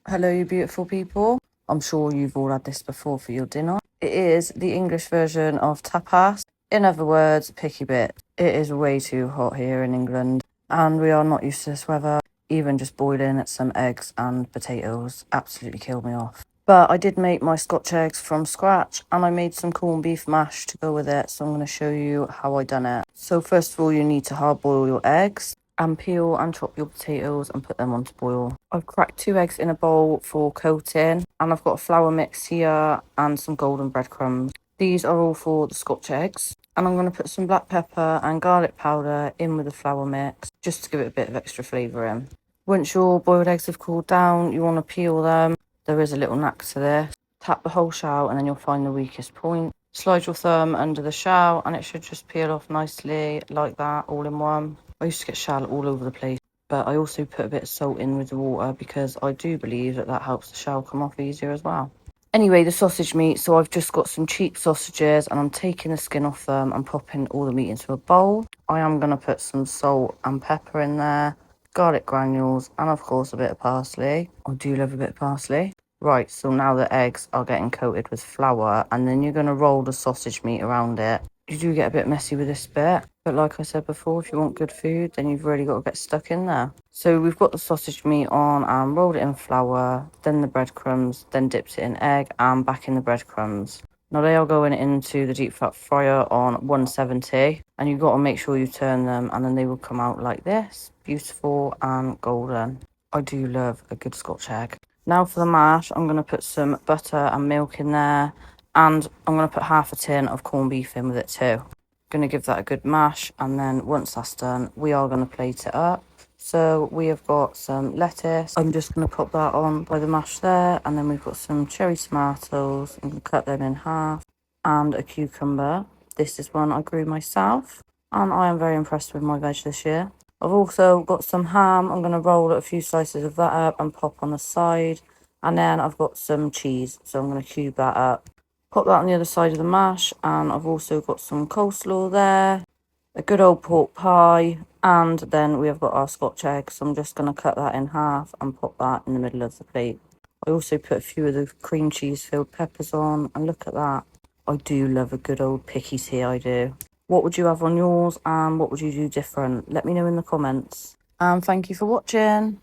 Hello, you beautiful people. I'm sure you've all had this before for your dinner. It is the English version of tapas. In other words, picky bit. It is way too hot here in England, and we are not used to this weather. Even just boiling some eggs and potatoes absolutely killed me off. But I did make my scotch eggs from scratch, and I made some corned beef mash to go with it, so I'm going to show you how I done it. So first of all, you need to hard boil your eggs and peel and chop your potatoes and put them on to boil. I've cracked 2 eggs in a bowl for coating, and I've got a flour mix here and some golden breadcrumbs. These are all for the scotch eggs, and I'm going to put some black pepper and garlic powder in with the flour mix just to give it a bit of extra flavour in. Once your boiled eggs have cooled down, you want to peel them. There is a little knack to this. Tap the whole shell and then you'll find the weakest point. Slide your thumb under the shell and it should just peel off nicely like that, all in one. I used to get shell all over the place, but I also put a bit of salt in with the water because I do believe that helps the shell come off easier as well. Anyway, the sausage meat, so I've just got some cheap sausages and I'm taking the skin off them and popping all the meat into a bowl. I am going to put some salt and pepper in there, garlic granules, and of course a bit of parsley. I do love a bit of parsley. Right, so now the eggs are getting coated with flour, and then you're going to roll the sausage meat around it. You do get a bit messy with this bit, but like I said before, if you want good food, then you've really got to get stuck in there. So we've got the sausage meat on and rolled it in flour, then the breadcrumbs, then dipped it in egg and back in the breadcrumbs. Now they are going into the deep fat fryer on 170, and you've got to make sure you turn them and then they will come out like this, beautiful and golden. I do love a good scotch egg. Now for the mash, I'm going to put some butter and milk in there, and I'm going to put half a tin of corned beef in with it too. Going to give that a good mash, and then once that's done, we are going to plate it up. So we have got some lettuce. I'm just going to pop that on by the mash there, and then we've got some cherry tomatoes. I'm going to cut them in half, and a cucumber. This is one I grew myself, and I am very impressed with my veg this year. I've also got some ham. I'm going to roll a few slices of that up and pop on the side. And then I've got some cheese, so I'm going to cube that up. Pop that on the other side of the mash, and I've also got some coleslaw there, a good old pork pie, and then we have got our scotch egg, so I'm just going to cut that in half and pop that in the middle of the plate. I also put a few of the cream cheese filled peppers on, and look at that. I do love a good old picky tea, I do. What would you have on yours, and what would you do different? Let me know in the comments. And thank you for watching.